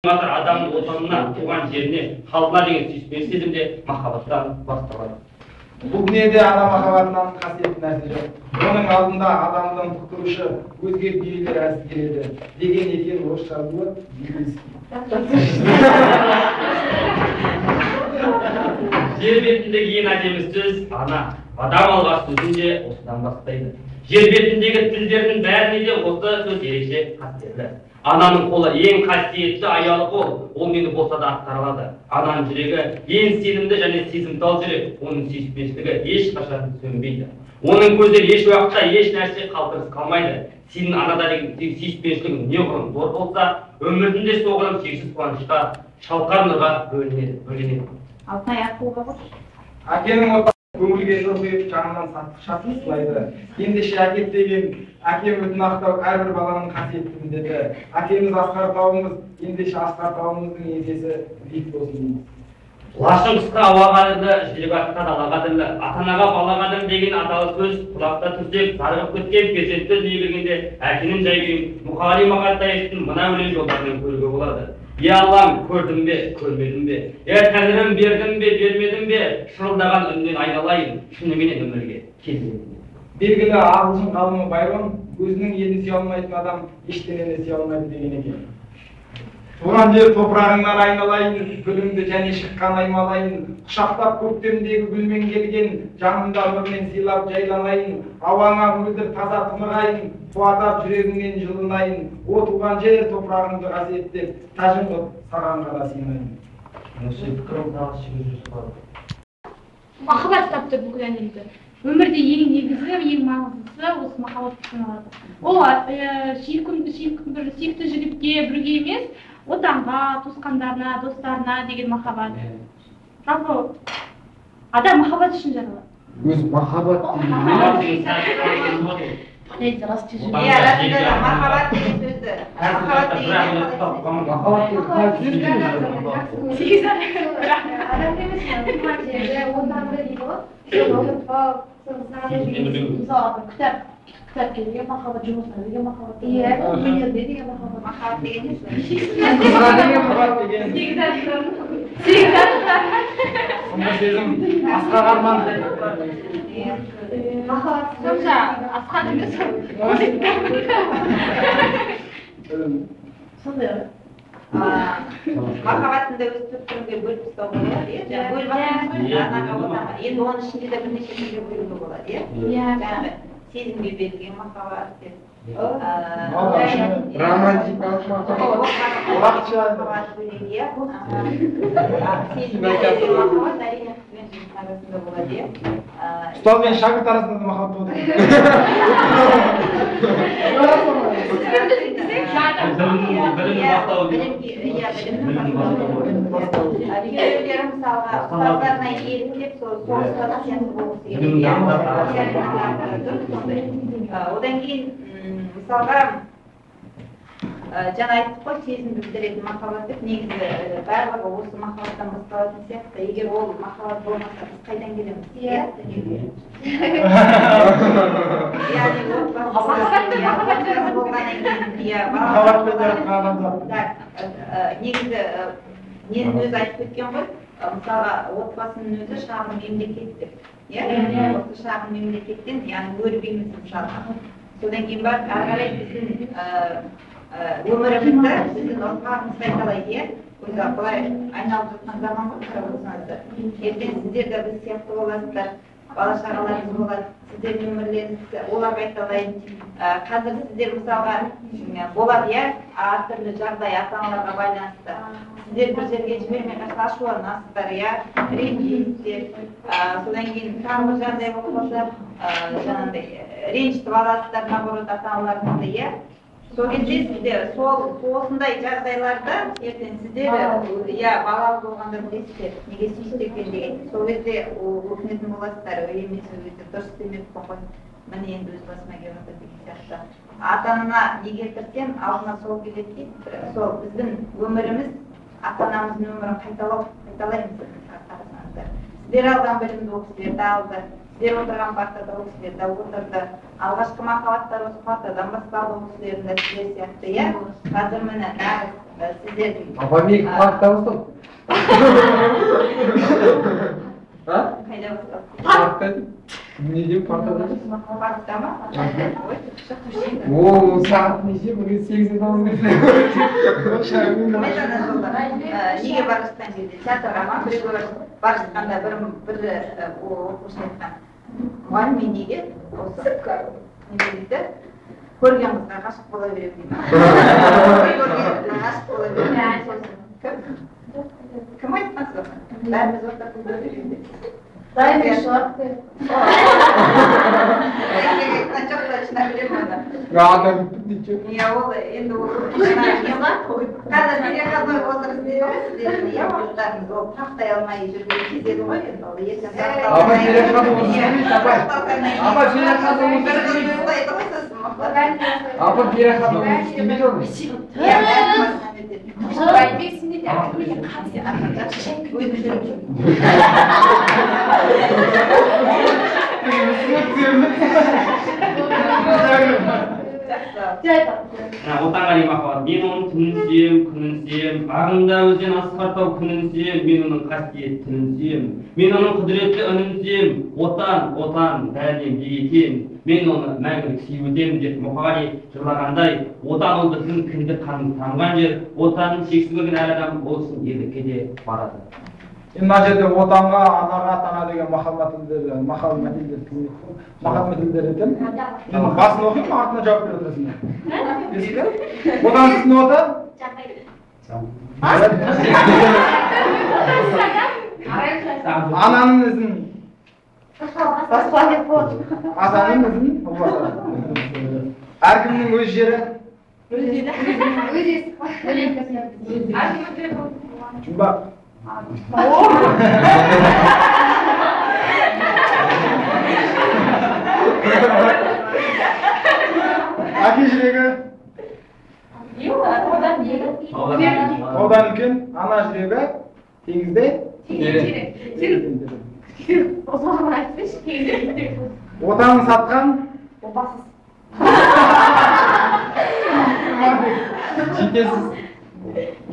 Қазір адамның отанына, туған жеріне, халқына деген сүйіспеншілік сезімде махаббаттан басталады. Бұл дүниеде ана махаббатынан қасиетті нәрсе жоқ. Оның алдында адамның құтқарушы өзге дүниелер әсіп келеді деген екен орысша болады. Жер бетіндегі ең әдемі сөз ана. Адам алғаш сөзін де осыдан бастайды. Жер бетіндегі тілдердің бәріне де осы сөз ерекше қастерлі. Ананың қолы ең қасиетті аялы қол, ол мені болса да атқара алады. Ананың жүрегі ең сенімді және сезімтал жүрек, оның сүйіспеншілігі ешқашан сөнбейді. Оның көзден еш уақытта еш нәрсе қалтырыс қалмайды. Сенің анада деген сүйіспеншілігің неғұрлым зор болса, өмірдің де соғұрлым шексіз қуанышқа, шалқар нұрға бөленеді. Алтынай ақылға қош. Әкенің отаны көңілге жол құйып жанынан шаттық сыйлайды. Ендеше әке деген әкем өтін ақтау әрбір баланың қасиетті міндеті. Әкеміз асқар тауымыз, ендеше асқар тауымыздың еңсесі биік болсын дейміз. Лашын қысқа ауа қадірлі, жүрек атқа дала қадірлі, ата-анаға бала қадірлі деген аталы сөз құлақта түрсек, зарығып кеткен перзентті дүниеге келгенде әкенің жай-күйін Мұқағали Мақатаевтың мына өлең жолдарымен көруге болады. Аллам, көрдім бе, көрмедім бе? Тәңірім, бердім бе, бермедім бе? Шырылдаған үннен айналайын, шынымен өмірге келдім. Белгілі ағылшын ғалымы Байрон, өзінің елін сүйе алмайтын адам ештеңені сүйе алмайды деген екен. Туған жер топырағыңнан айналайын, гүліңді және шыққан аймалайын, құшақтап көктемдегі гүлмен келген, жанымда нұрмен сыйлап жайланайын, ауаңа мөлдір таза тынығайын, қуатап жүрегіңнен жылынайын, о туған жер топырағыңды қасиеттеп, тәжім қып саған ғана сыйынайын. Махаббат кітапты бүкіл әлемді. Өмірде ең негізгі, ең маңыздысы осы махаббат саналады. Ол сүйікті жігітке бірге емес, отанға, туысқандарына, достарына деген махаббат. Жалпы адам махаббат үшін жаралады. Өз махаббат Дейді, рас тежі. Махаббат деген сөзді. Махаббат деген кітап келген махаббат, жұмысына деген махаббат, өнерде деген махаббат. махаббат деген не сөз? Сонда сезім асқақ арман. Махаббат сонша асқан емес. Сондай ғой. Махаббатын да өз түрге бөліп тастау болады, иә? Бөліп анаға отанға. Енді оның ішінде де бірнеше түрге бөлуге болады, иә? Жаңағы сезімге берілген махаббат деп. Романтикалық махаббат бөлек, иә? Сезімге берілген махаббат әрине студенттің арасында болады, иә? ұстаз бен шәкірт арасында да махаббат болады. Кейбіреулері мысалға ұстаздарына еліктеп соғысқа сияқты болғысы келеді. Одан кейін мысалға жаңа айттық қой, сезімді білдіретін махаббат деп, негізі барлығы осы махаббаттан басталатын сияқты. Егер ол махаббат болмаса, біз қайдан келеміз? Иә, дүниеге. Яғни отбасы болғаннан кейін, негізі ненің өзі айтып кеткен ғой, мысалға отбасының өзі шағын мемлекет деп. Осы шағын мемлекеттен, яғни өрбейміз мысалға. Содан кейін барып, ары қарай біздің өмірімізді біздің ұрпағымыз қайталайды, иә? Өзі былай айналып жатқан заман ғой, қарап отырсаңыздар. Ертең сіздер де біз сияқты боласыздар, бала шағаларыңыз болады, сіздердің өмірлеріңіз олар қайталайды. Қазір сіздер мысалға болады, иә? Әртүрлі жағдай ата-аналарға байланысты. Сіздер бір жерге жібермей қашып ашуланасыздар, иә? Ренжисіздер. Содан кейін тағы бір жағдай болып қалса, жаңағыдай ренжітіп аласыздар, наоборот, ата-аналарыңызды, иә? Сол кезде сіздер осындай жағдайларда ертең сіздер балалы болғанда білесіздер, неге сүйісті екен деген. Сол кезде өкінетін боласыздар, емес өзі дұрыс демеп қой, міне енді өз басыма келіп жатыр деген сияқты. Ата-анаңа не келтірсең, алдына сол келеді дейді. Сол біздің өміріміз ата-анамыздың өмірін қайталаймыз. Сіздер алған білімді ол кісілерді алды. Сіздер отырған партада ол кісілерді отырды. Алғашқы махаббаттар осы партадан басталды ол кісілердің де сіздер сияқты, иә? Қазір міне сіздердің Апа мен паркта бастадым. қайда бастадыңыз? Паркта. Не деймін паркта? Паркта ма? Ой, О, сағат неше? Бүгін 8-де тамыз Қайда неге бара жатқан жерде театрға ма біреу бара жатқанда бір оқушыны айтқан мұғалім мен неге осы не дейді көрген қызға ғашық бола беремін дейді ғашық бола беремін кім айтқан соны бәріміз ортақ бола беремін деп Дайын шығар. жоқ шынап білемін оны Адам бітті. иә ол енді ол қазір переходной возраст дейміз иә уақыттарыңыз ол тұрақтай алмай жүрген кезегі ғой енді ол ертең Апа переходной Апа переходной істемейді оны. Отанға не махаббат? Мен оның түнін сүйем, күнін сүйем, ағында өзен асқартау күнін сүйем, мен оның қасиет түнін сүйем, мен оның құдіретті үнін сүйем, отан, бәрінен биік екен, мен оны мәңгілік сүйудемін деп Мұқағали жырлағандай, отан ол біздің кіндік қанымыз тамған жер, отанын шексіз көрген әр адам ол үшін ерлікке де барады. Мына жерде отанға, анаға, атаңа деген махаббат тілдер екен. Мен басын оқимын, артына жауап беріп отырсыңдар. Есіңдер? Отан сіздің отан? Ананың ізін атаның ізін әркімнің өз жері. Жұмбақ. Әке жүрегі одан үлкен, ана жүрегі теңізде отанын сатқан жетесіз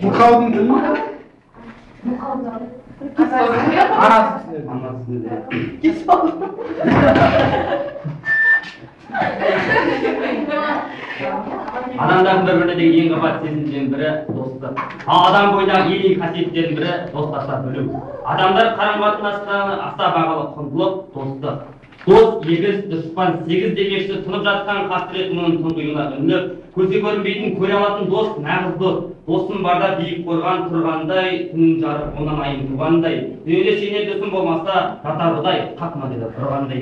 мұқаудың тілін анасы Адамдардың бір-біріне деген ең қымбат сезімдердің бірі достық. Ал адам бойындағы ең қасиеттердің бірі достастар білу. Адамдар қарым-қатынастағы аса бағалы құндылық достық. Дос егіз, дұшпан сегіз демекші тұнып жатқан қасірет мұның тұңғиығына үңіліп, көзге көрінбейтін көре алатын дос нағыз дос. Досым барда биік қорған тұрғандай, түнін жарып онан айын туғандай. Дүниеде сенер досым болмаса, жатардай қақма деді тұрғандай.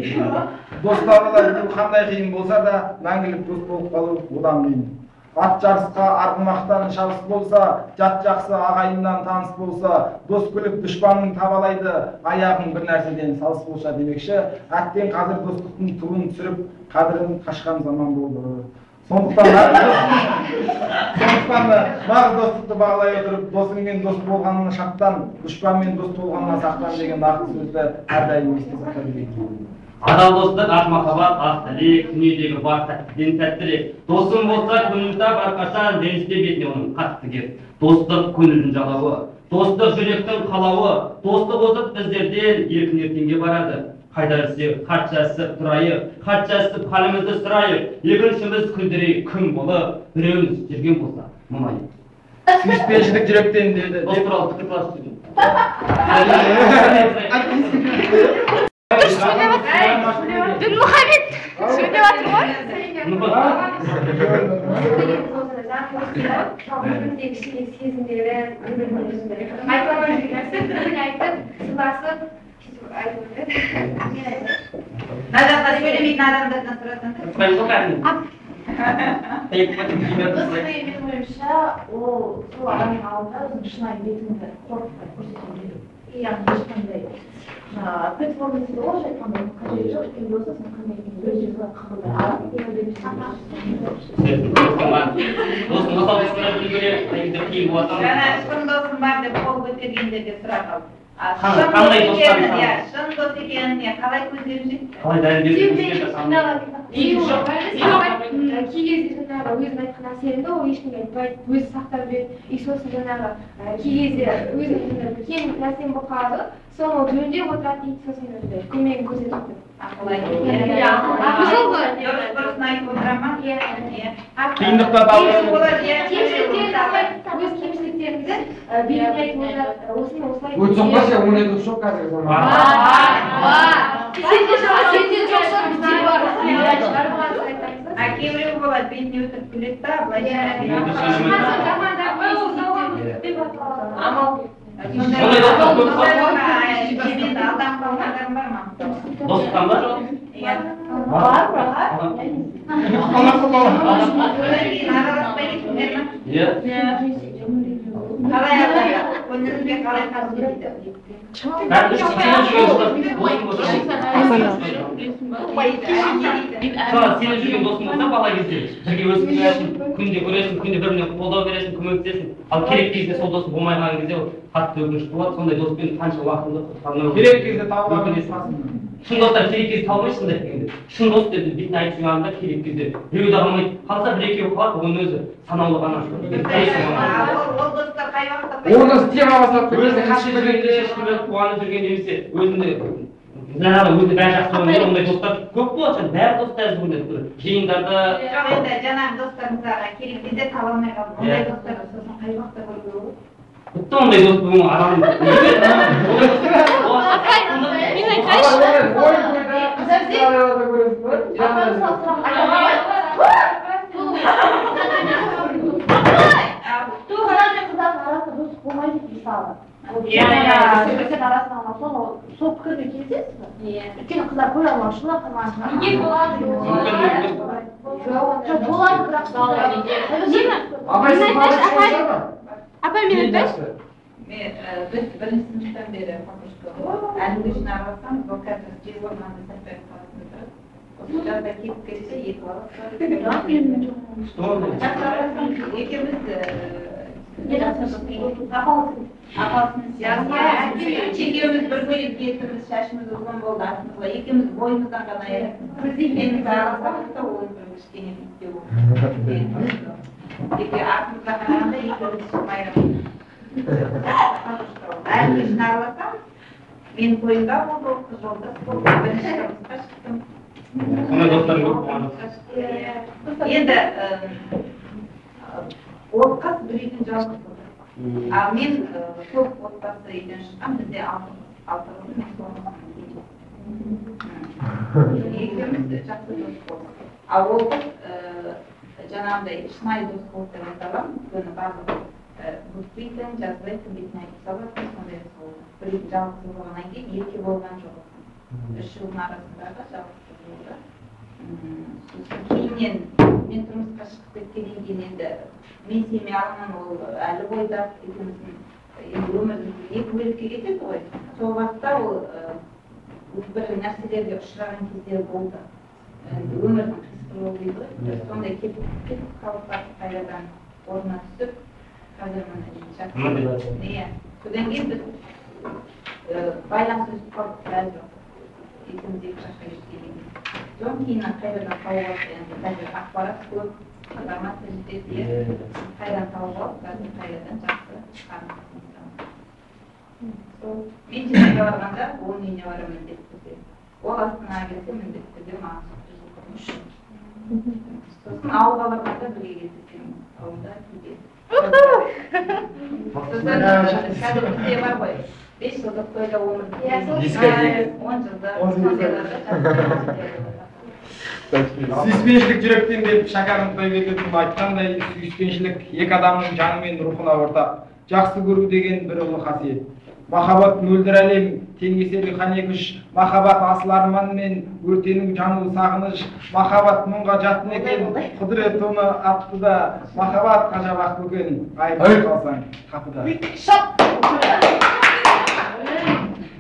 Достарына қандай қиын болса да, мәңгілік дос болып қалу одан қиын. Ат жарысқа арғымақтан шабыс болса, жат жақсы ағайыннан таныс болса, дос күліп дұшпанын табалайды, аяғың бір нәрседен салыс болса демекші, әттең қазір достықтың туын түсіріп, қадірін қашқан заман болды. Сондықтан нағыз достықты бағалай отырып, досыңмен дос болғанына шаттан, дұшпанмен дос болғанына сақтан деген нақты сөзді әрдайым есте сақтай білейік. Адал достық, ақ махаббат, ақ тілек, дүниедегі бар тәттіден тәттірек. Досым болса көңілді әрқашан ренжіте бетіне оның қатты кеп. Достық көңілдің жалауы, достық жүректің қалауы, достық озып біздерден еркін ертеңге барады. Қайда жүрсек, хат жазысып тұрайық, хат жазысып халімізді сұрайық. Екіншіміз күлдірейік күн болып, біреуіміз жүрген болса мұңайық. Сүйіспеншілік жүректен деді. Дос туралы пікір талас жүрген. Дінмұхамед сөйлеп жатыр ғой. Өміріндегі кішкене сезімдері, айтып жүрген нәрсе, бірін айтып, сыйласып, айтып өтеді. Назарда сөйлемейтін адамдардан сұратыңдар. Менің ойымша, ол сол адамның алдында өзінің шынайы бетіңді қорқытпай көрсету керек. Яғни ешқандай платформасы да олай айтқанда қажеті жоқ, өйткені досың қандай екенін өз жерге қабылдай алады. Жаңа ешкім досым бар деп қол көтергендерге сұрақ алды. Қандай достарың саны? Шын дос екеніне қалай көздерің жетті? Қалай дәлелдеп кей көрсетеді кезде саны? жаңағы өзің айтқан әсерінде ол ешкімге айтпайды, өзі сақтап жүреді. И сосын жаңағы кей кезде өзінің кем нәрсем болып қалады, соны ол жөндеп отырады дейді, сосын көмегін көрсетеді. Ақылай. Дұрыс айтып отыра ма? Қиындықта Өз кемшіліктеріңізді белгілеп айтып отырады, осыны осылай. Өтсің ба сен он екі жоқ қазір заман. Кейбіреу болады, бетіне өтіріп күледі да, былайша. Алдан қалғандарың бар ма? Достықтан ба? Иә. Араласпай кетіңдер ма? Иә. Қалай ағайға? Көңіліңізге қалай қазір дейді? Бәрі дұрыс сеніп жүрген досың болса. Мысалы, сеніп жүрген досың болса, бала кезде бірге өсіп келесің, күнде көресің, күнде бір-біріне қолдау бересің, көмектесесің. Ал керек кезде сол досың болмай қалған кезде ол қатты өкінішті болады. Сондай доспен қанша уақытыңды құтқармай керек кезде табылады. Шын достар керек кезде табылмайды шындай дегенде. Шын дос деп бетіне айтып жүрганда керек кезде біреу де қалмайды. Қалса бір-екеуі қалады, оның өзі санаулы ғана. Ол достар қай уақытта Оны тема бастап өзі қашып жүргенде, қуанып жүрген немесе өзінде жаңағы өзі бәрі жақсы болғанда ондай достар көп болады. Бәрі достар бүгінде жиындарда. Жоқ енді жаңағы достарыңызға керек кезде таба алмай қалды. Ондай достар сосын қай уақытта көруге болады? Тіпті ондай дос бүгін адам. Сол пікірге келісесіз бе? Өйткені қыздар көре алмайды, шын ақырмашына. Неге болады? Жоқ, болады, бірақ Апай, мен айтайыншы? Біз бірінші сыныптан бері әлі күшін араласамыз, бұл қазір жер орманды Сәтбаев қаласында тұрады. Осы жазда кетіп кетсе, екі бала тұрады. Екеуміз апасының екеуміз бір бөлек кетіміз, шашымыз ұзын болды, артымызға екеуміз бойымыздан ғана енді араласамыз да ол бір кішкене бітте болды. Артымызға қарағанда екеуміз шықмайрамыз. Әлі күшін араласам, мен тойында болды, қыз жолдас болды, бірінші тұрмысқа шықтым. Сондай достар көп болғанда. Енді ол қыз бір үйден жалғыз болды. Ал мен көп отбасы үйден шыққам, бізде алты болды, мен соңғы екеуміз жақсы дос болдық. Ал ол қыз жаңағыдай шынайы дос болды деп айта аламын, өйткені барлығы бүкпейтін, жазбайтын, бетіне айтып салатын, сондай болды. Бір үйдің жалғыз болғаннан кейін ерке болған жоқ. 3 жылдың арасындағы жалғыз болды. Кейіннен мен тұрмысқа шығып кеткеннен кейін енді мен семей аламын, ол әлі бойда екеуміздің өмірдің екі бөлікке кетеді ғой. Сол уақытта ол бір нәрселерге ұшыраған кездер болды. Өмірдің қисқылығы дейді ғой. Сондай кетіп қалып қайтадан орнына түсіп, қазір міне жақсы. Иә. Содан кейін біз байланыс үзіп қалдық біраз жоқ. Екеуміз екі жаққа кеткеннен кейін. Содан кейін қайтадан тауып алып, енді қазір ақпарат көп, информация жетеді, қайдан тауып алып, қазір қайтадан жақсы қарым-қатынастамыз. Мен жерге барғанда оның үйіне барамын деп көтеремін. Ол Астанаға келсе міндетті түрде маған жұмыс. Сосын ауылға барғанда бірге кездесемін. Ауылда кейде. Сосын қазір бізде бар ғой. 5 жылдық тойда өмір. 10 жылда. Сүйіспеншілік жүректен деп Шәкәрім Құдайбергенов айтқандай, сүйіспеншілік екі адамның жаны мен рухына ортақ. Жақсы көру деген бір ұлы қасиет. Махаббат мөлдір әлем, теңесерлік қане күш, махаббат асыл арман мен өртенің жану сағыныш, махаббат мұңға жат екен, құдірет оны атты да, махаббат ғажап ақ бөкен, айып қалсаң қапыда.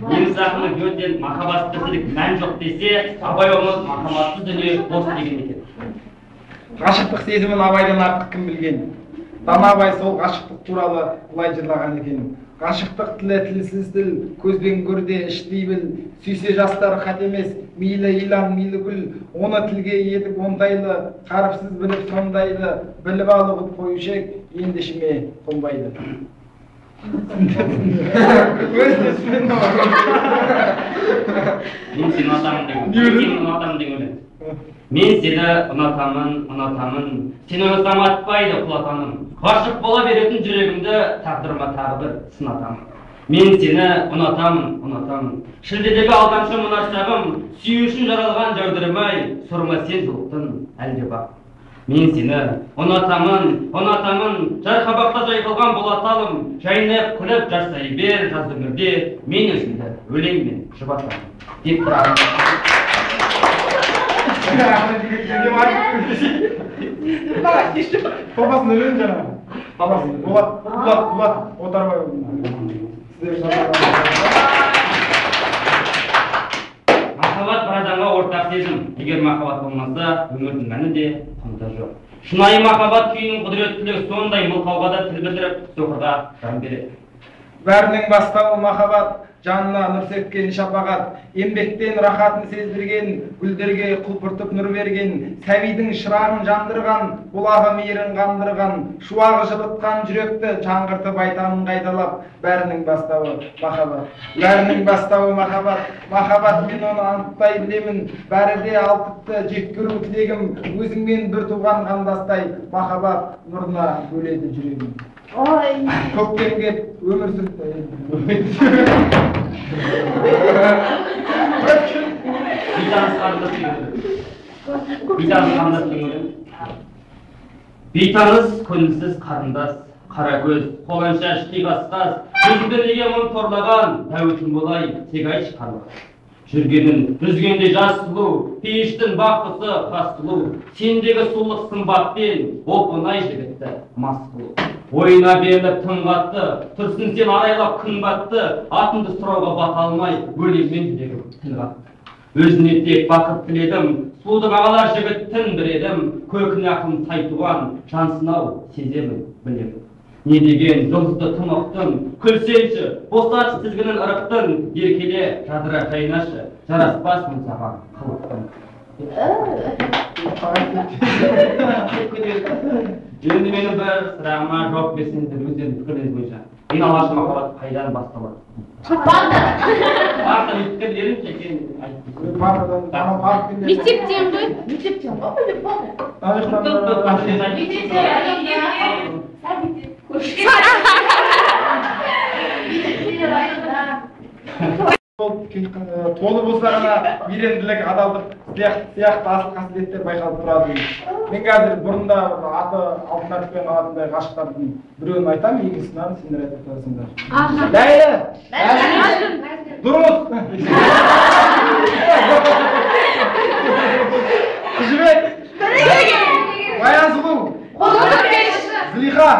Неміз ақылы гөрден махаббатсыз тіршілік мән жоқ десе, Абай бабамыз махаббатсыз дүние бос деген екен. Ғашықтық сезімін Абайдан артық кім білген? Данабай сол ғашықтық туралы былай жырлаған екен. Ғашықтық тілі тілсіз тіл, көзбен көрде іштей біл, сүйсе жастары қат емес, мейлі илан, мейлі гүл, оны тілге етіп оңтайлы, қарыпсыз біліп сондайды, біліп алып қоюшы ек, енді ішіме қонбайды. Мен сені ұнатамын деген Мен сені ұнатамын, сені ұнатпайды құлатамын. Ғашық бола беретін жүрегімді тағдырыма тағы бір сынатамын. Мен сені ұнатамын, шілдедегі алданшы мұнаршағым, сүю үшін жаралған жаудырмай, сұрма сен жолықтың әлде бақ. Мен сені ұнатамын, жарқабақта жайқалған болаталым, жайнап күліп жасай бер жаз өмірде, мен өзімді өлеңмен жұбатамын. Деп тұрады. Папасын өлең жаңа. Папасын. Болат, отарбай. Махаббат бір адамға ортақ сезім. Егер махаббат болмаса, өмірдің мәні де құнды жоқ. Шынайы махаббат күйінің құдіреттілігі сондай мылқауға да тіл білдіріп, соқырға жан береді. Бәрінің бастауы махаббат, жанына нұр сепкен шапағат, еңбектен рахатын сездірген, гүлдерге құлпыртып нұр берген, сәбидің шырағын жандырған, бұлағы мейірін қандырған, шуағы жылытқан жүректі жаңғыртып айтамын қайталап. Бәрінің бастауы махаббат. Бәрінің бастауы махаббат. Махаббат, мен оны анықтай білемін, бәрі де алтыпты жек көру тілегім, өзіңмен бір туған қандастай, махаббат нұрына бөледі жүрегім. Көктем кеп өмір Бейтаныс көңілсіз қарындас, қара көз, қолын шаш, қиғасқас, жүзді неге мұң торлаған, тәуітім болай, тек айтшы қарлық. Жүргенін үзгенде жас сұлу, пейіштің бақысы қас сұлу, сендегі сұлық сымбатпен оп-оңай жігітті мас қылу. Ойына беріліп тым қатты, тұрсын сен арайлап күн батты, атымды сұрауға бата алмай, өлеңмен жүрегім тіл қатты. Өзіне тек бақыт тіледім, сұлуды бағалар жігіттін біредім, көркіне ақылым сай туған, жансынау сеземін, білемін. Не деген жұлдызды тым ұқтың, күлсенші, босатшы тізгінін ырықтың, еркеле жадыра жайнашы, жараспасын саған қылықтың. Енді менің бір сұрағыма жауап берсеңіздер өздеріңіз пікірлеріңіз бойынша. Ең алғашқы махаббат қайдан басталады? Барда мектептерін шекен айтты. Мектептен ғой? Мектептен ғой? Толы болса ғана мейірімділік, адалдық сияқты асыл қасиеттер байқалып тұрады. Мен қазір бұрында аты алтын әріппен қалатындай ғашықтардың біреуін айтамын, екіншісін сендер айтып тұрасыңдар. Ләйлі! Дұрыс! Күжібек! Баян сұлу! Зылиха!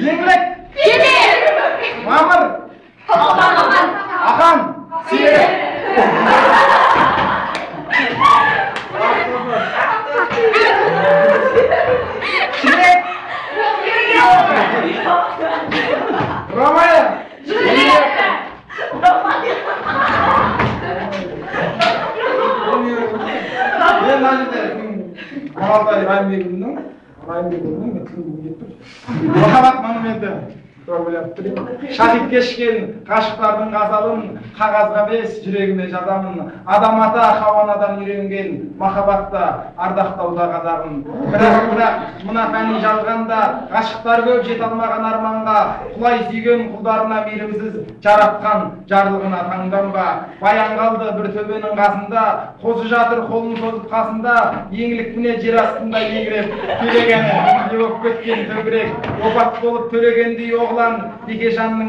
Еңлік! Мамыр! Ақан! Сире! Ширек! Ромая! Мен мәжінде Құралтай Райымбекұлының махаббат монументі шахид кешкен ғашықтардың ғазалын қағазға емес жүрегіме жазамын. Адам ата Хауанадан үйренген махаббатта ардақтауда қазағын. Бірақ мына фәни жалғанда ғашықтар көп жете алмаған арманға, құлай сүйген құлдарына мейірімсіз жаратқан жарлығына таңданба. Баян қалды бір төбенің қасында, қозы жатыр қолын созып қасында, еңлік міне жер астында егіреп төлегені не болып кеткен төгірек, опат болып төлегендей оғлан, Бекежанның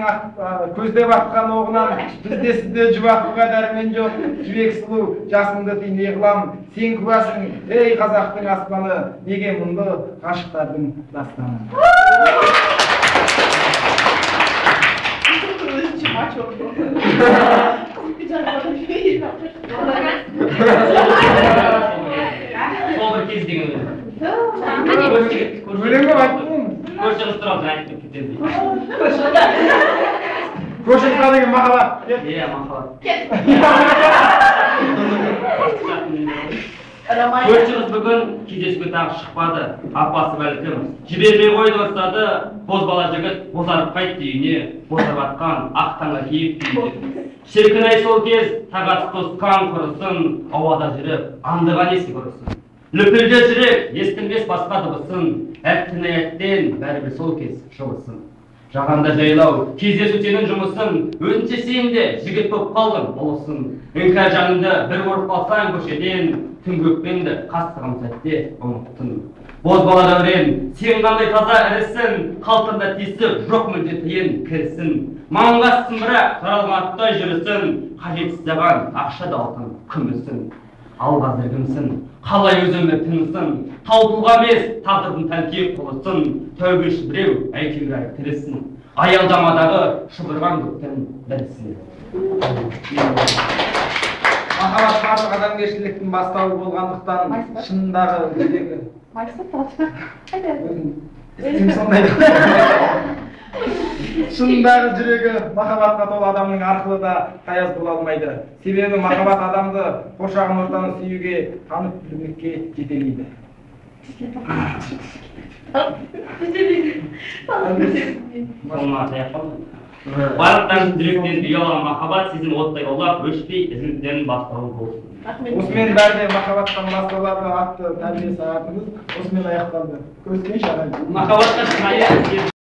көздеп атқан оғынан, бізде сізде жұбатуға дәрмен жоқ, жібек сұлу, жасыңды тый неғылам, сен күбасың, ей қазақтың аспаны, неге мұнды ғашықтардың дастаны. Сол бір тез деген өлең. Өлеңге айттым. Көрші қыз тұрады, айтып кетеді. Көрші қызға деген махаббат. Иә, махаббат. Роман. Көрші қыз бүгін кездесуге тағы шықпады. Апасы бәлкім жібермей қойды бастады. Бозбала жігіт бозарып қайтты үйіне. Бозарып атқан ақ таңға киіп дейді. Шіркін-ай сол кез тағат тосқан құрысын, ауада жүріп аңдыған есі құрысын. Лүпілді жүрек естілмес басқа дыбысын, әттіні әттен бәрібір сол кез шыбысын. Жағанда жайлау, кездесу сенің жұмысын, өзінше сен де жігіт боп қалдың болысын. Үңкәр жаныңды бір көріп қалсаң көшеден, түнгі өкпеңді қастығым сәтте ұмыттың. Бозбала дәурен, сен қандай таза ірісін, қалтында тесік жоқ мүлде тиын кірісін. Маңғассың бірақ жаралматтай жүрісін, қажетсіз саған ақша да алтын күмісін. Ал қазір кімсің, қалай өзіңді тынысың, таутылға емес тағдырдың тәлкек қолысын, тәубеші біреу әйтеуір тірісін, аялдамадағы шұбырған көктің бірісін. Махаббат барлық адамгершіліктің бастауы болғандықтан шынындағы жүрегі. Шынындағы жүрегі махаббатқа толы адамның арқылы да таяз бола алмайды. Себебі махаббат адамды қоршаған ортаны сүюге, танып білмекке жетелейді. Барлықтарыңыздың жүректен ұялаған махаббат сезім оттай лаулап, өшпей ізгіліктерінің бастауы болсын. Осымен бәрі махаббаттан басталады атты тәрбие сағатымыз осымен аяқталды. Көріскенше ағайын. Махаббатқа шынайы